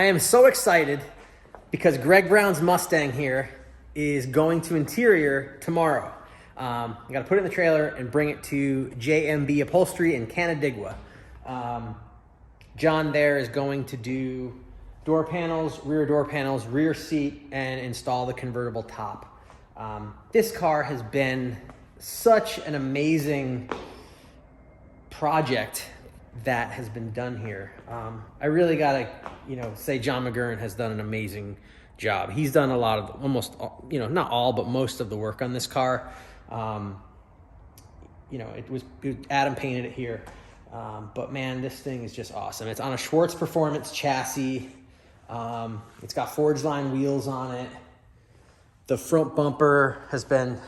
I am so excited because Greg Brown's Mustang here is going to interior tomorrow. I got to put it in the trailer and bring it to JMB Upholstery in Canandaigua. John there is going to do door panels, rear seat, and install the convertible top. This car has been such an amazing project that has been done here. I really gotta, say John McGurn has done an amazing job. He's done a lot of, almost, not all, but most of the work on this car. It was Adam painted it here. But man, this thing is just awesome. It's on a Schwartz Performance chassis. It's got forged line wheels on it. The front bumper has been,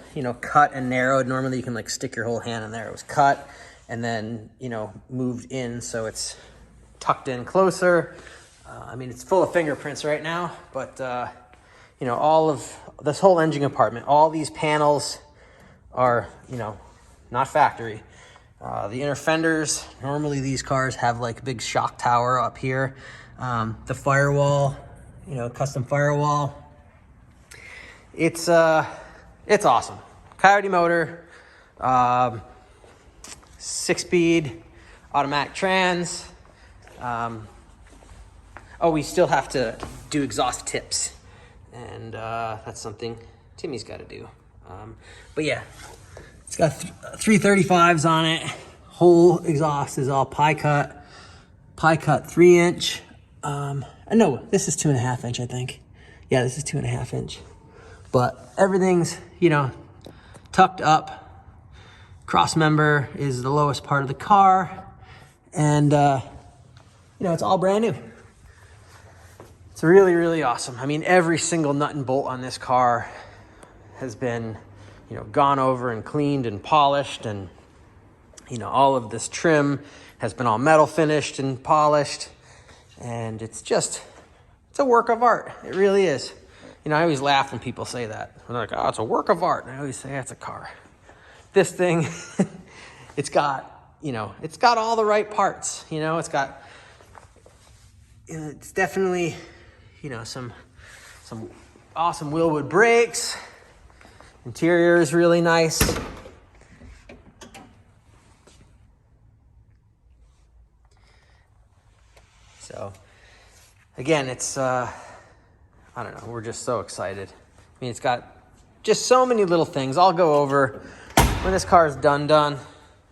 cut and narrowed. Normally you can like stick your whole hand in there. It was cut and then, moved in so it's tucked in closer. It's full of fingerprints right now, but, all of this whole engine compartment, all these panels are, not factory. The inner fenders, normally these cars have like a big shock tower up here. The firewall, custom firewall. It's awesome. Coyote motor, 6-speed, automatic trans. We still have to do exhaust tips, and that's something Timmy's got to do. But yeah, it's got 335s on it. Whole exhaust is all pie cut 3-inch. No, this is 2.5 inch, I think. Yeah, this is 2.5 inch. But everything's, tucked up. Cross member is the lowest part of the car. And, it's all brand new. It's really, really awesome. Every single nut and bolt on this car has been, gone over and cleaned and polished. And, all of this trim has been all metal finished and polished. And it's a work of art. It really is. I always laugh when people say that. They're like, oh, it's a work of art. And I always say, it's a car. This thing, it's got all the right parts. It's definitely, some awesome Willwood brakes. Interior is really nice. So, again, it's, I don't know, we're just so excited. It's got just so many little things. I'll go over when this car is done,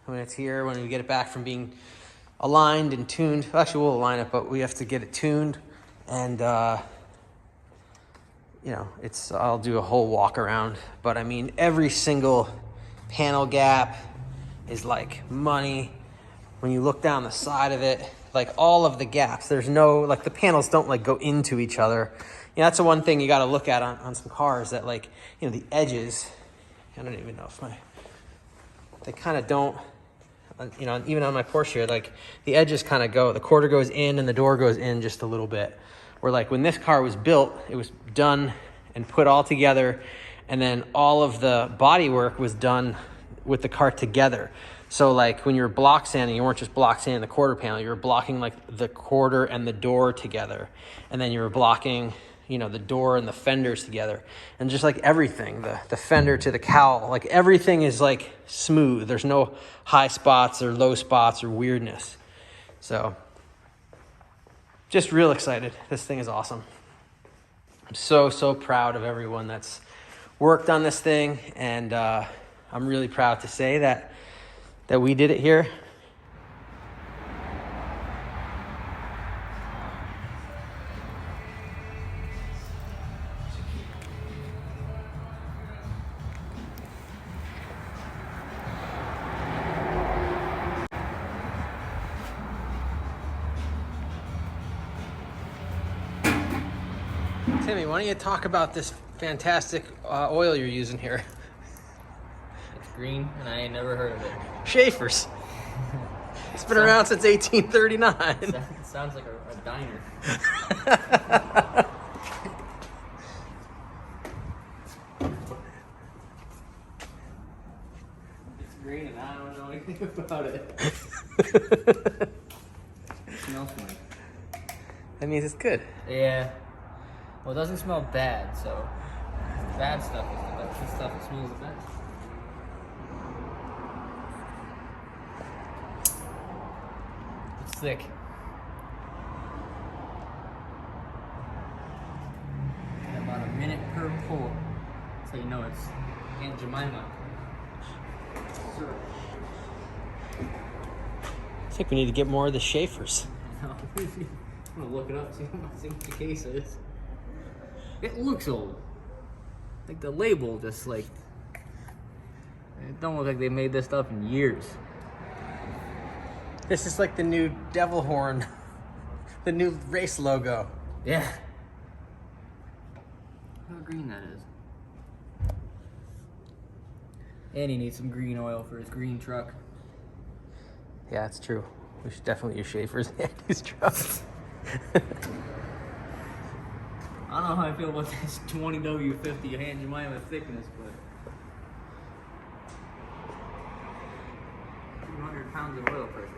when it's here, when we get it back from being aligned and tuned. Actually, we'll align it, but we have to get it tuned. And, I'll do a whole walk around. But, every single panel gap is like money. When you look down the side of it, like all of the gaps, there's no, like the panels don't like go into each other. That's the one thing you got to look at on some cars that like, the edges, I don't even know if they kind of don't, even on my Porsche here, like the edges kind of go, the quarter goes in and the door goes in just a little bit. Where like when this car was built, it was done and put all together. And then all of the body work was done with the car together. So like when you were block sanding, you weren't just block sanding the quarter panel, you were blocking like the quarter and the door together. And then you were blocking, the door and the fenders together. And just like everything, the fender to the cowl, like everything is like smooth. There's no high spots or low spots or weirdness. So just real excited. This thing is awesome. I'm so proud of everyone that's worked on this thing. And I'm really proud to say that we did it here. Timmy, why don't you talk about this fantastic oil you're using here? It's green, and I ain't never heard of it. Schaefer's. It's been around since 1839. It sounds like a diner. It's green, and I don't know anything about it. It smells funny. That means it's good. Yeah. Well, it doesn't smell bad, so bad stuff is the best. This stuff that smells the best. It's thick. And about a minute per pull, so you know it's Aunt Jemima. I think we need to get more of the Schaefer's. I'm gonna look it up, see what my signature case is. It looks old. Like the label just like, it don't look like they made this stuff in years. This is like the new devil horn, the new race logo. Yeah. How green that is. And he needs some green oil for his green truck. Yeah, it's true. We should definitely use Schaefer's in Andy's truck. I don't know how I feel about this 20W50 Aunt Jemima thickness, but 200 pounds of oil pressure.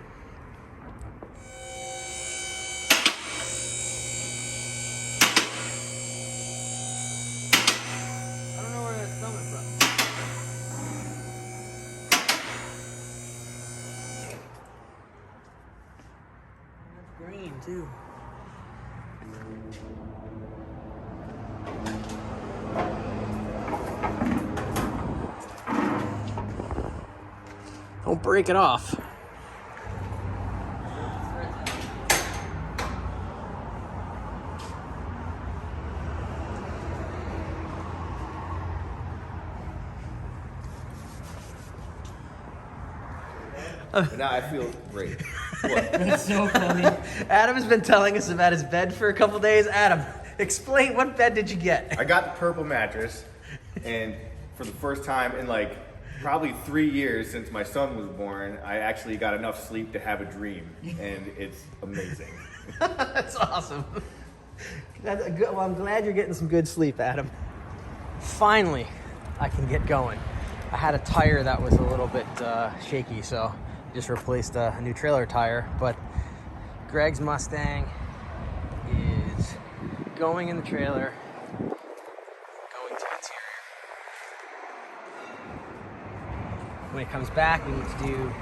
I don't know where that's coming from. That's green too. Don't break it off. Now I feel great. What? That's so funny. Adam has been telling us about his bed for a couple days. Adam, explain, what bed did you get? I got the purple mattress, and for the first time in like probably 3 years since my son was born, I actually got enough sleep to have a dream, and it's amazing. That's awesome. That's a good, well, I'm glad you're getting some good sleep, Adam. Finally, I can get going. I had a tire that was a little bit shaky, so just replaced a new trailer tire. But Greg's Mustang is going in the trailer, going to interior. When it comes back, we need to do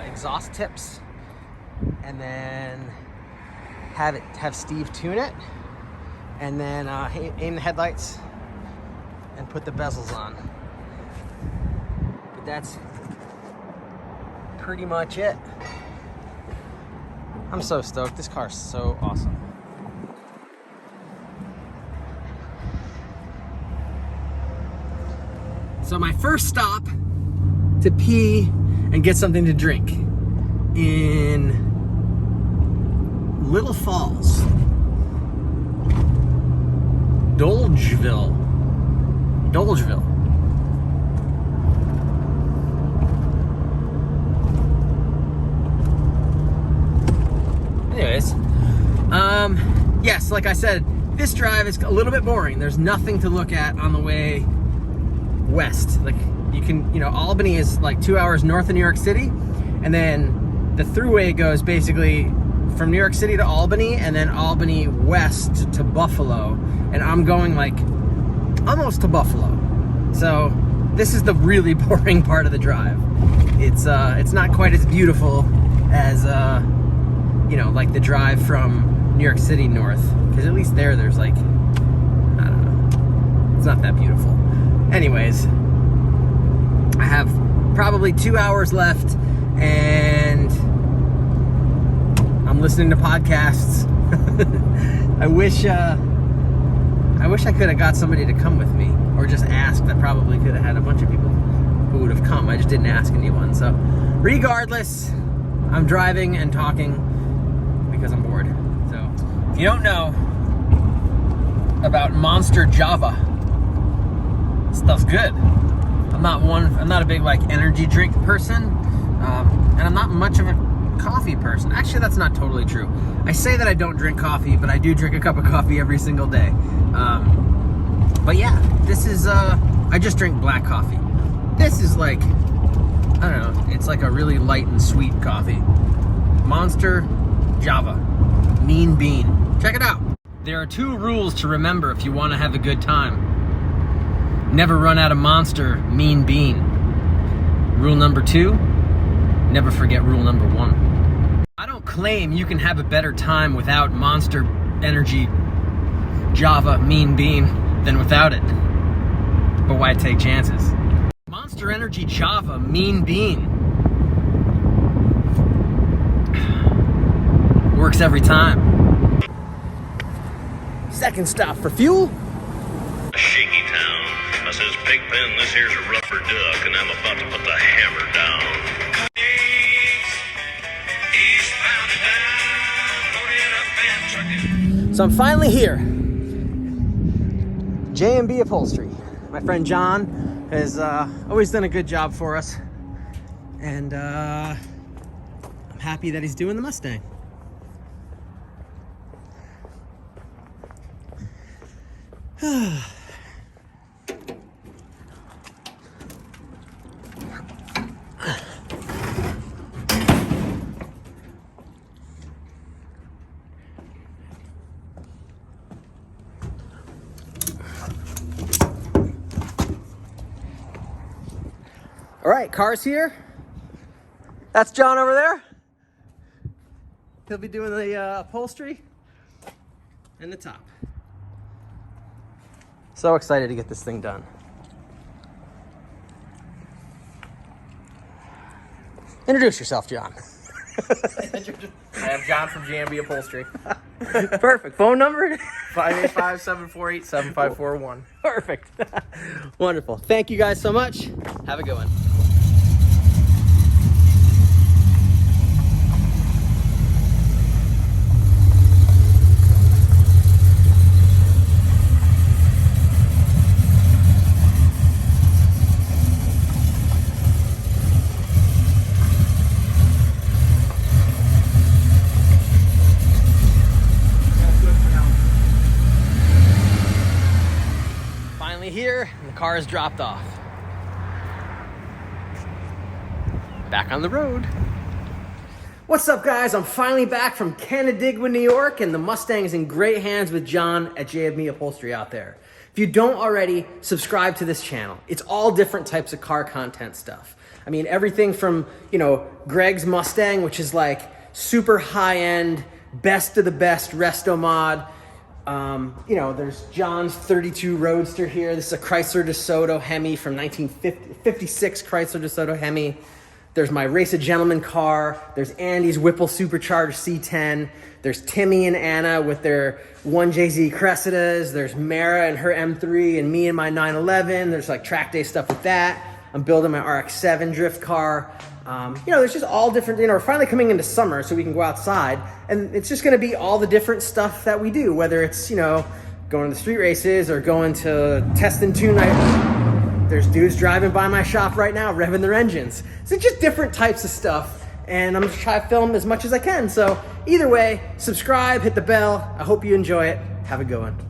exhaust tips, and then have Steve tune it, and then aim the headlights and put the bezels on. But that's pretty much it. I'm so stoked. This car's so awesome. So my first stop to pee and get something to drink in Little Falls, Dolgeville. Anyways, yes, like I said, this drive is a little bit boring. There's nothing to look at on the way west. Like, you can, Albany is like 2 hours north of New York City, and then the thruway goes basically from New York City to Albany, and then Albany west to Buffalo, and I'm going like almost to Buffalo. So this is the really boring part of the drive. It's not quite as beautiful as like the drive from New York City north, because at least there's like, I don't know, it's not that beautiful. Anyways, I have probably 2 hours left, and I'm listening to podcasts. I wish I could have got somebody to come with me, or just asked. I probably could have had a bunch of people who would have come. I just didn't ask anyone. So regardless, I'm driving and talking because I'm bored. So if you don't know about Monster Java, stuff's good. I'm not a big like energy drink person, and I'm not much of a coffee person. Actually, that's not totally true. I say that I don't drink coffee, but I do drink a cup of coffee every single day. But yeah, this is I just drink black coffee. This is like, I don't know, it's like a really light and sweet coffee. Monster Java, Mean Bean. Check it out. There are 2 rules to remember if you want to have a good time. Never run out of Monster Mean Bean. Rule number 2, never forget rule number 1. I don't claim you can have a better time without Monster Energy Java Mean Bean than without it. But why take chances? Monster Energy Java Mean Bean works every time. Second stop for fuel. Shaky town. I says, Pigpen, this here's a rubber duck, and I'm about to put the hammer down. So I'm finally here. J&B Upholstery. My friend John has always done a good job for us. And I'm happy that he's doing the Mustang. All right, car's here. That's John over there. He'll be doing the upholstery and the top. So excited to get this thing done. Introduce yourself, John. I have John from J&B Upholstery. Perfect. Phone number? 585-748-7541. Perfect. Wonderful. Thank you guys so much. Have a good one. Here and the car is dropped off. Back on the road. What's up, guys? I'm finally back from Canandaigua, New York, and the Mustang is in great hands with John at J&B Upholstery out there. If you don't already, subscribe to this channel. It's all different types of car content stuff. I mean, everything from, Greg's Mustang, which is like super high-end, best of the best resto mod. There's John's 32 Roadster here. This is a Chrysler DeSoto Hemi from 1956 Chrysler DeSoto Hemi. There's my Race a Gentleman car. There's Andy's Whipple Supercharged C10. There's Timmy and Anna with their 1JZ Cressidas. There's Mara and her M3 and me and my 911. There's like track day stuff with that. I'm building my RX-7 drift car. There's just all different, we're finally coming into summer so we can go outside, and it's just going to be all the different stuff that we do, whether it's, going to the street races or going to test and tune night. There's dudes driving by my shop right now, revving their engines. So it's just different types of stuff, and I'm going to try to film as much as I can. So either way, subscribe, hit the bell. I hope you enjoy it. Have a good one.